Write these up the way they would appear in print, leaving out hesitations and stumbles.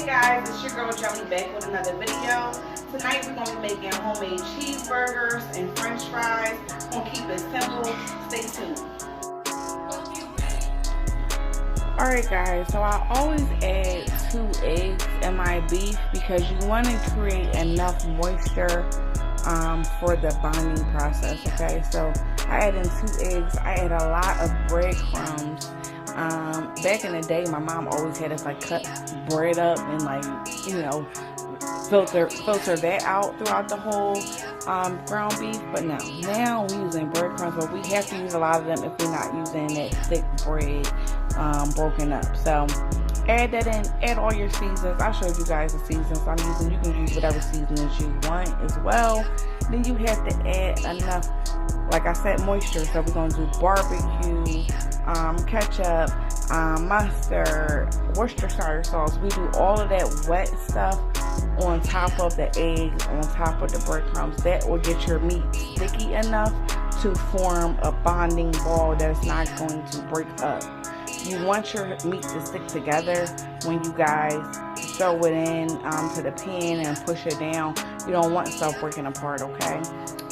guys, it's your girl Jelly back with another video. Tonight we're going to be making homemade cheeseburgers and french fries. We're going to keep it simple. Stay tuned. Alright guys, so I always add 2 eggs in my beef because you want to create enough moisture for the bonding process, okay? So I add in 2 eggs. I add a lot of breadcrumbs. Back in the day, my mom always had us like cut bread up and like, you know, filter that out throughout the whole ground beef. But now we're using breadcrumbs, but we have to use a lot of them if we're not using that thick bread broken up. So add that in, add all your seasons. I showed you guys the seasons I'm using. You can use whatever seasonings you want as well. Then you have to add enough, like I said, moisture. So we're going to do barbecue, ketchup, mustard, Worcestershire sauce. We do all of that wet stuff on top of the eggs, on top of the breadcrumbs. That will get your meat sticky enough to form a bonding ball that's not going to break up. You want your meat to stick together when you guys throw it in to the pan and push it down. You don't want stuff breaking apart, okay?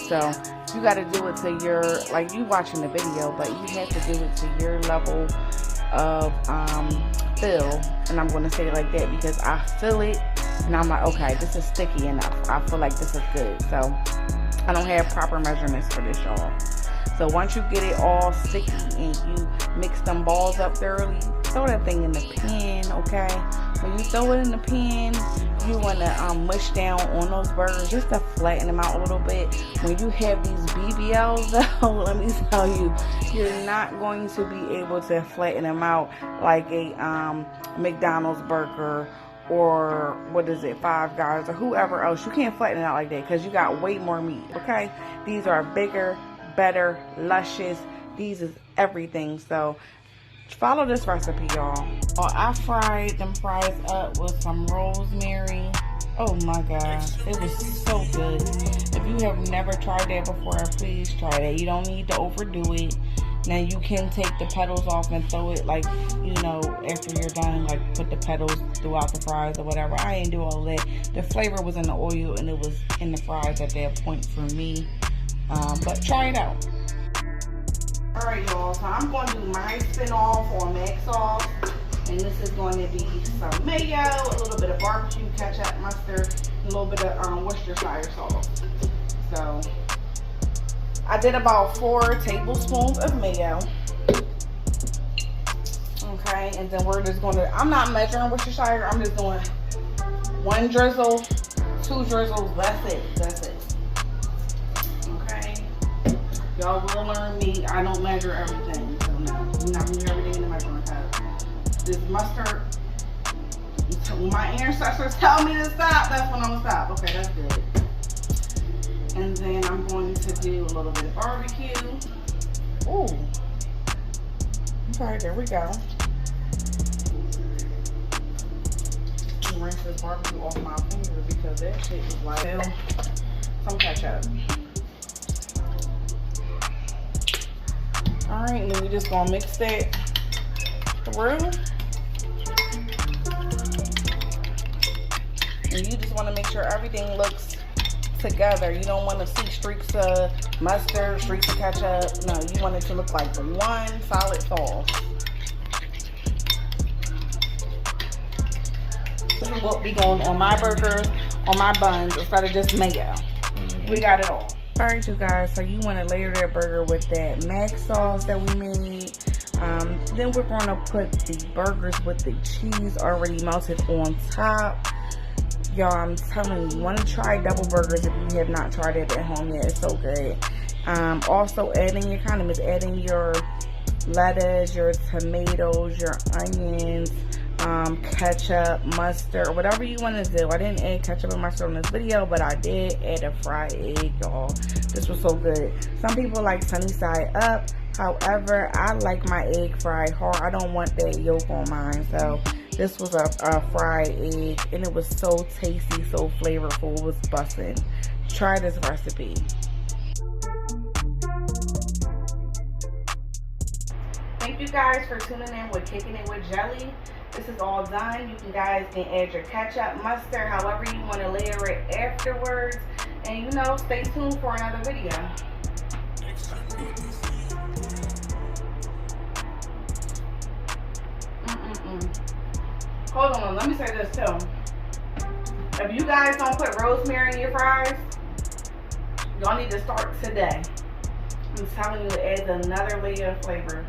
So you got to do it to your, like you watching the video, but you have to do it to your level of fill. And I'm going to say it like that because I feel it and I'm like, okay, this is sticky enough. I feel like this is good. So I don't have proper measurements for this, y'all. So once you get it all sticky and you mix them balls up thoroughly, throw that thing in the pan, okay? When you throw it in the pan, you want to mush down on those burgers just to flatten them out a little bit. When you have these BBLs though, let me tell you, you're not going to be able to flatten them out like a McDonald's burger or what is it, Five Guys or whoever else. You can't flatten it out like that because you got way more meat, okay? These are bigger, better, luscious. These is everything. So follow this recipe, y'all. Oh, I fried them fries up with some rosemary. Oh my gosh, it was so good. If you have never tried that before, please try that. You don't need to overdo it. Now you can take the petals off and throw it, like, you know, after you're done, like put the petals throughout the fries or whatever. I ain't do all that. The flavor was in the oil and it was in the fries at that point for me. But try it out. Alright y'all, so I'm going to do my spin-off on mac sauce. And this is going to be some mayo, a little bit of barbecue, ketchup, mustard, and a little bit of Worcestershire sauce. So I did about 4 tablespoons of mayo. Okay, and then we're just going to, I'm not measuring Worcestershire, I'm just doing 1 drizzle, 2 drizzles, that's it, that's it. Y'all will learn me. I don't measure everything. So no, I'm not measuring everything in the measuring cup. This mustard, when my ancestors tell me to stop, that's when I'm gonna stop. Okay, that's good. And then I'm going to do a little bit of barbecue. Ooh. Okay, there we go. Rinse this barbecue off my finger because that shit is like some ketchup. Alright, and then we're just gonna mix that through. And you just wanna make sure everything looks together. You don't wanna see streaks of mustard, streaks of ketchup. No, you want it to look like one solid sauce. This is what be going on my burgers, on my buns, instead of just mayo. We got it all. Alright you guys, so you want to layer that burger with that mac sauce that we made. Then we're going to put the burgers with the cheese already melted on top. Y'all, I'm telling you, you want to try double burgers if you have not tried it at home yet. It's so good. Also adding your condiments, adding your lettuce, your tomatoes, your onions, ketchup, mustard, whatever you want to do. I didn't add ketchup and mustard on this video, but I did add a fried egg, y'all. This was so good. Some people like sunny side up. However, I like my egg fried hard. I don't want that yolk on mine. So this was a fried egg, and it was so tasty, so flavorful. It was busting. Try this recipe. Thank you guys for tuning in with Kicking It with Jelly. this is all done, you guys can add your ketchup, mustard, however you want to layer it afterwards. And you know, stay tuned for another video. Hold on, let me say this too. If you guys don't put rosemary in your fries, y'all need to start today. I'm telling you, it adds another layer of flavor.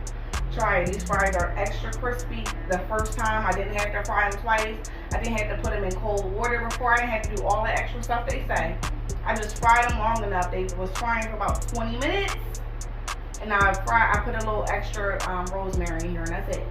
Try it. These fries are extra crispy. The first time I didn't have to fry them twice. I didn't have to put them in cold water before. I didn't have to do all the extra stuff they say. I just fried them long enough. They was frying for about 20 minutes. And I put a little extra rosemary in here, and that's it.